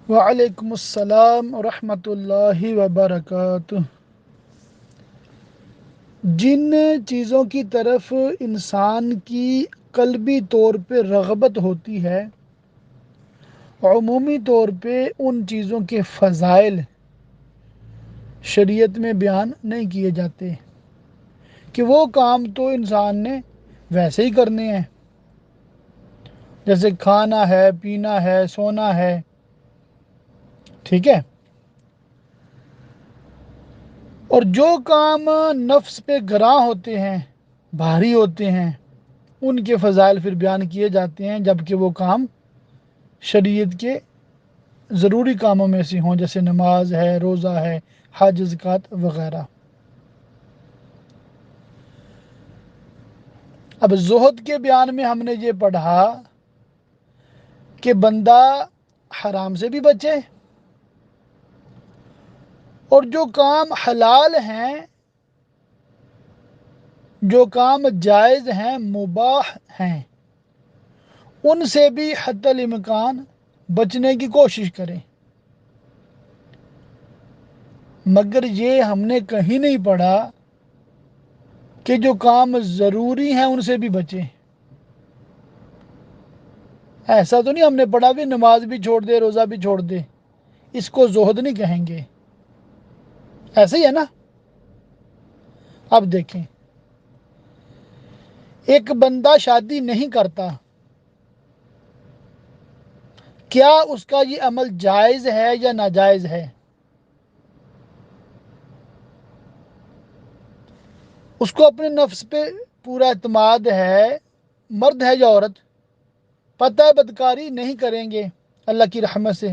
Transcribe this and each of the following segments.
وعلیکم السلام ورحمۃ اللہ وبرکاتہ۔ جن چیزوں کی طرف انسان کی قلبی طور پہ رغبت ہوتی ہے، عمومی طور پہ ان چیزوں کے فضائل شریعت میں بیان نہیں کیے جاتے کہ وہ کام تو انسان نے ویسے ہی کرنے ہیں، جیسے کھانا ہے، پینا ہے، سونا ہے، ٹھیک ہے۔ اور جو کام نفس پہ گراں ہوتے ہیں، بھاری ہوتے ہیں، ان کے فضائل پھر بیان کیے جاتے ہیں، جبکہ وہ کام شریعت کے ضروری کاموں میں سے ہوں، جیسے نماز ہے، روزہ ہے، حج، زکوٰۃ وغیرہ۔ اب زہد کے بیان میں ہم نے یہ پڑھا کہ بندہ حرام سے بھی بچے، اور جو کام حلال ہیں، جو کام جائز ہیں، مباح ہیں، ان سے بھی حتی الامکان بچنے کی کوشش کریں۔ مگر یہ ہم نے کہیں نہیں پڑھا کہ جو کام ضروری ہیں ان سے بھی بچیں۔ ایسا تو نہیں ہم نے پڑھا بھی نماز بھی چھوڑ دے، روزہ بھی چھوڑ دے، اس کو زہد نہیں کہیں گے، ایسے ہی ہے نا۔ اب دیکھیں، ایک بندہ شادی نہیں کرتا، کیا اس کا یہ عمل جائز ہے یا ناجائز ہے؟ اس کو اپنے نفس پہ پورا اعتماد ہے، مرد ہے یا عورت، پتہ ہے بدکاری نہیں کریں گے اللہ کی رحمت سے،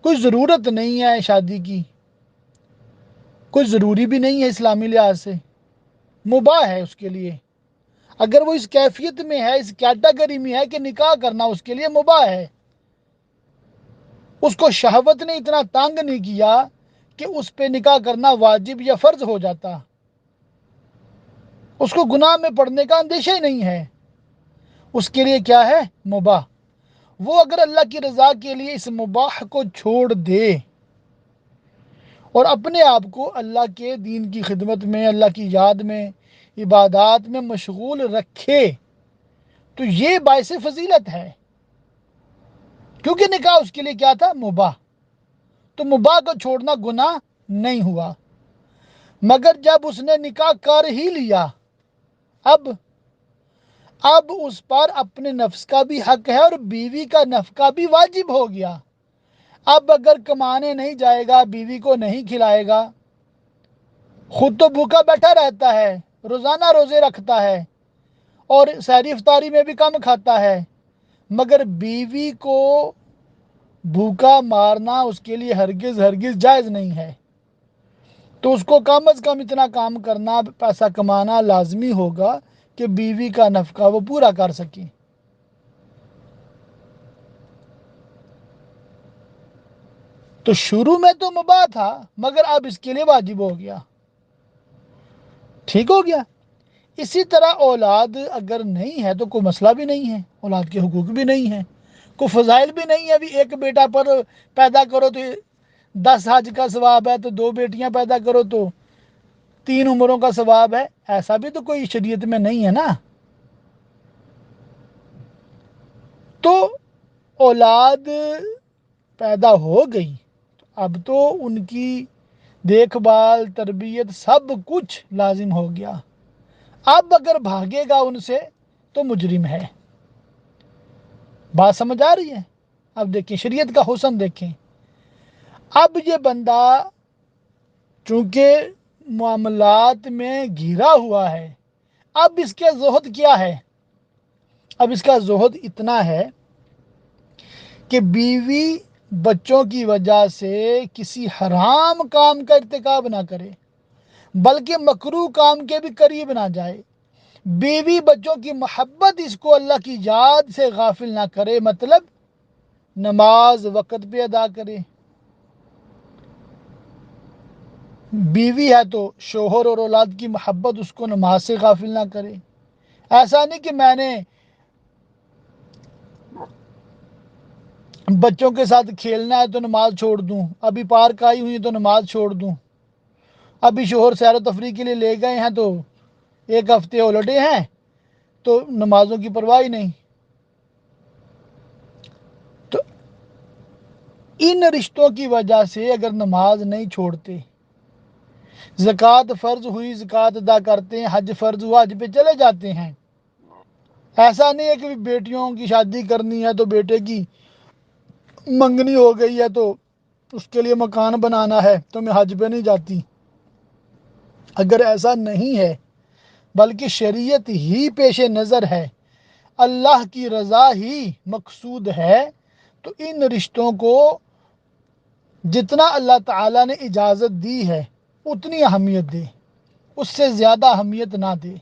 کوئی ضرورت نہیں ہے شادی کی، کوئی ضروری بھی نہیں ہے اسلامی لحاظ سے، مباح ہے اس کے لیے۔ اگر وہ اس کیفیت میں ہے، اس کیٹیگری میں ہے کہ نکاح کرنا اس کے لیے مباح ہے، اس کو شہوت نے اتنا تنگ نہیں کیا کہ اس پہ نکاح کرنا واجب یا فرض ہو جاتا، اس کو گناہ میں پڑنے کا اندیشہ ہی نہیں ہے، اس کے لیے کیا ہے؟ مباح۔ وہ اگر اللہ کی رضا کے لیے اس مباح کو چھوڑ دے اور اپنے آپ کو اللہ کے دین کی خدمت میں، اللہ کی یاد میں، عبادات میں مشغول رکھے، تو یہ باعث فضیلت ہے، کیونکہ نکاح اس کے لیے کیا تھا؟ مباح۔ تو مباح کو چھوڑنا گناہ نہیں ہوا۔ مگر جب اس نے نکاح کر ہی لیا، اب اس پر اپنے نفس کا بھی حق ہے اور بیوی کا نفقہ بھی واجب ہو گیا۔ اب اگر کمانے نہیں جائے گا، بیوی کو نہیں کھلائے گا، خود تو بھوکا بیٹھا رہتا ہے، روزانہ روزے رکھتا ہے اور سحری افطاری میں بھی کم کھاتا ہے، مگر بیوی کو بھوکا مارنا اس کے لیے ہرگز جائز نہیں ہے، تو اس کو کم از کم اتنا کام کرنا، پیسہ کمانا لازمی ہوگا کہ بیوی کا نفقہ وہ پورا کر سکے۔ تو شروع میں تو مباح تھا، مگر اب اس کے لیے واجب ہو گیا، ٹھیک ہو گیا۔ اسی طرح اولاد اگر نہیں ہے تو کوئی مسئلہ بھی نہیں ہے، اولاد کے حقوق بھی نہیں ہیں، کوئی فضائل بھی نہیں ہے۔ ابھی ایک بیٹا پر پیدا کرو تو 10 حج کا ثواب ہے، تو 2 بیٹیاں پیدا کرو تو 3 عمروں کا ثواب ہے، ایسا بھی تو کوئی شریعت میں نہیں ہے نا۔ تو اولاد پیدا ہو گئی، اب تو ان کی دیکھ بھال، تربیت، سب کچھ لازم ہو گیا۔ اب اگر بھاگے گا ان سے تو مجرم ہے۔ بات سمجھ آ رہی ہے؟ اب دیکھیں شریعت کا حسن دیکھیں۔ اب یہ بندہ چونکہ معاملات میں گھرا ہوا ہے، اب اس کے زہد کیا ہے؟ اب اس کا زہد اتنا ہے کہ بیوی بچوں کی وجہ سے کسی حرام کام کا ارتکاب نہ کرے، بلکہ مکروہ کام کے بھی قریب نہ جائے، بیوی بچوں کی محبت اس کو اللہ کی یاد سے غافل نہ کرے، مطلب نماز وقت پہ ادا کرے، بیوی ہے تو شوہر اور اولاد کی محبت اس کو نماز سے غافل نہ کرے۔ ایسا نہیں کہ میں نے بچوں کے ساتھ کھیلنا ہے تو نماز چھوڑ دوں، ابھی پارک آئی ہوئی تو نماز چھوڑ دوں، ابھی شوہر سیر و تفریح کے لیے لے گئے ہیں تو ایک ہفتے ہالیڈے ہیں تو نمازوں کی پرواہ ہی نہیں۔ تو ان رشتوں کی وجہ سے اگر نماز نہیں چھوڑتے، زکوٰۃ فرض ہوئی زکوٰۃ ادا کرتے ہیں، حج فرض ہوا حج پہ چلے جاتے ہیں۔ ایسا نہیں ہے کہ بیٹیوں کی شادی کرنی ہے تو بیٹے کی منگنی ہو گئی ہے تو اس کے لیے مکان بنانا ہے تو میں حج پہ نہیں جاتی۔ اگر ایسا نہیں ہے بلکہ شریعت ہی پیش نظر ہے، اللہ کی رضا ہی مقصود ہے، تو ان رشتوں کو جتنا اللہ تعالیٰ نے اجازت دی ہے اتنی اہمیت دے، اس سے زیادہ اہمیت نہ دے،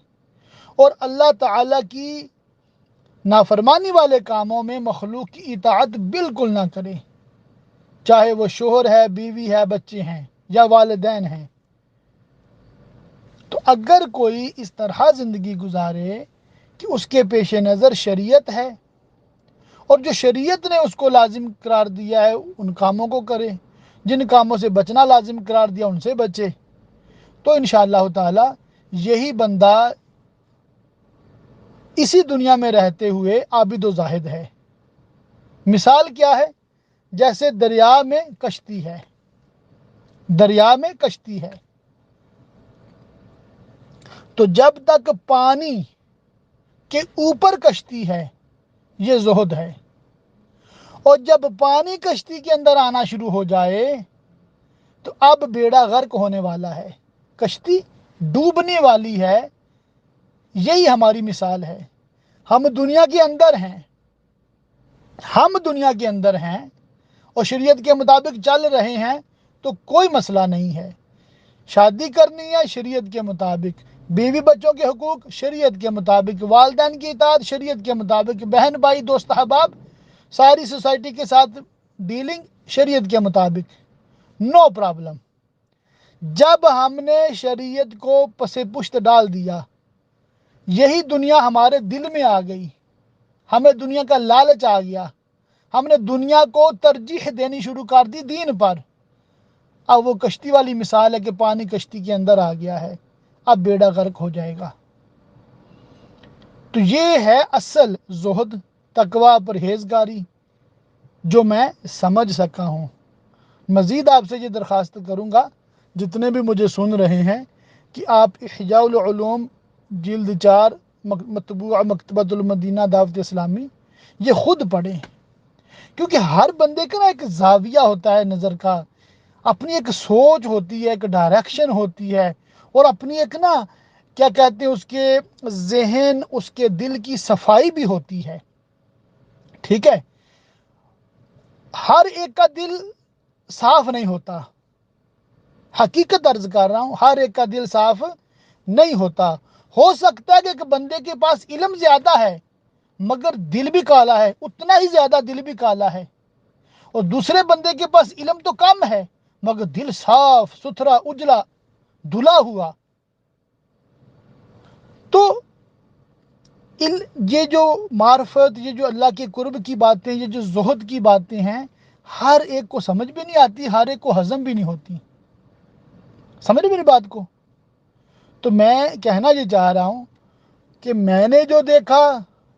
اور اللہ تعالیٰ کی نافرمانی والے کاموں میں مخلوق کی اطاعت بالکل نہ کرے، چاہے وہ شوہر ہے، بیوی ہے، بچے ہیں یا والدین ہیں۔ تو اگر کوئی اس طرح زندگی گزارے کہ اس کے پیش نظر شریعت ہے اور جو شریعت نے اس کو لازم قرار دیا ہے ان کاموں کو کرے، جن کاموں سے بچنا لازم قرار دیا ان سے بچے، تو انشاءاللہ تعالی یہی بندہ اسی دنیا میں رہتے ہوئے عابد و زاہد ہے۔ مثال کیا ہے؟ جیسے دریا میں کشتی ہے، دریا میں کشتی ہے تو جب تک پانی کے اوپر کشتی ہے یہ زہد ہے، اور جب پانی کشتی کے اندر آنا شروع ہو جائے تو اب بیڑا غرق ہونے والا ہے، کشتی ڈوبنے والی ہے۔ یہی ہماری مثال ہے۔ ہم دنیا کے اندر ہیں، ہم دنیا کے اندر ہیں اور شریعت کے مطابق چل رہے ہیں تو کوئی مسئلہ نہیں ہے۔ شادی کرنی ہے شریعت کے مطابق، بیوی بچوں کے حقوق شریعت کے مطابق، والدین کی اطاعت شریعت کے مطابق، بہن بھائی دوست احباب ساری سوسائٹی کے ساتھ ڈیلنگ شریعت کے مطابق، نو پرابلم۔ جب ہم نے شریعت کو پس پشت ڈال دیا، یہی دنیا ہمارے دل میں آ گئی، ہمیں دنیا کا لالچ آ گیا، ہم نے دنیا کو ترجیح دینی شروع کر دی دین پر، اب وہ کشتی والی مثال ہے کہ پانی کشتی کے اندر آ گیا ہے، اب بیڑا غرق ہو جائے گا۔ تو یہ ہے اصل زہد، تقویٰ، پرہیزگاری جو میں سمجھ سکا ہوں۔ مزید آپ سے یہ درخواست کروں گا جتنے بھی مجھے سن رہے ہیں کہ آپ احیاء العلوم جلد 4 مطبوعہ مکتبۃ المدینہ دعوت اسلامی یہ خود پڑھیں، کیونکہ ہر بندے کا نا ایک زاویہ ہوتا ہے نظر کا، اپنی ایک سوچ ہوتی ہے، ایک ڈائریکشن ہوتی ہے، اور اپنی ایک نا کیا کہتے ہیں اس کے ذہن، اس کے دل کی صفائی بھی ہوتی ہے، ٹھیک ہے؟ ہر ایک کا دل صاف نہیں ہوتا، حقیقت عرض کر رہا ہوں، ہر ایک کا دل صاف نہیں ہوتا۔ ہو سکتا ہے کہ ایک بندے کے پاس علم زیادہ ہے مگر دل بھی کالا ہے، اتنا ہی زیادہ دل بھی کالا ہے، اور دوسرے بندے کے پاس علم تو کم ہے مگر دل صاف ستھرا اجلا دھلا ہوا۔ تو یہ جو معرفت، یہ جو اللہ کے قرب کی باتیں، یہ جو زہد کی باتیں ہیں، ہر ایک کو سمجھ بھی نہیں آتی، ہر ایک کو ہضم بھی نہیں ہوتی، سمجھ میری بات کو؟ تو میں کہنا یہ چاہ رہا ہوں کہ میں نے جو دیکھا،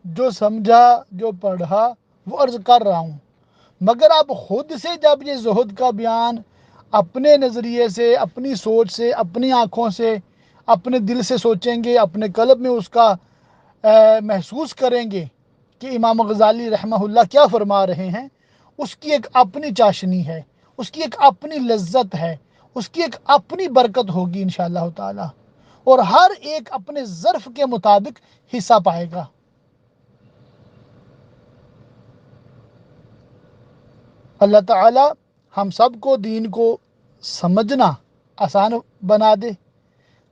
جو سمجھا، جو پڑھا وہ عرض کر رہا ہوں، مگر آپ خود سے جب یہ زہد کا بیان اپنے نظریے سے، اپنی سوچ سے، اپنی آنکھوں سے، اپنے دل سے سوچیں گے، اپنے قلب میں اس کا محسوس کریں گے کہ امام غزالی رحمہ اللہ کیا فرما رہے ہیں، اس کی ایک اپنی چاشنی ہے، اس کی ایک اپنی لذت ہے، اس کی ایک اپنی برکت ہوگی انشاءاللہ تعالی، اور ہر ایک اپنے ظرف کے مطابق حصہ پائے گا۔ اللہ تعالی ہم سب کو دین کو سمجھنا آسان بنا دے،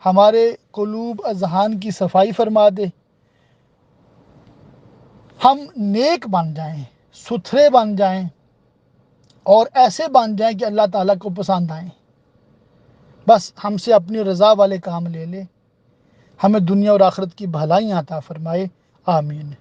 ہمارے قلوب اذہان کی صفائی فرما دے، ہم نیک بن جائیں، ستھرے بن جائیں، اور ایسے بن جائیں کہ اللہ تعالیٰ کو پسند آئیں۔ بس ہم سے اپنی رضا والے کام لے لے، ہمیں دنیا اور آخرت کی بھلائیاں عطا فرمائے، آمین۔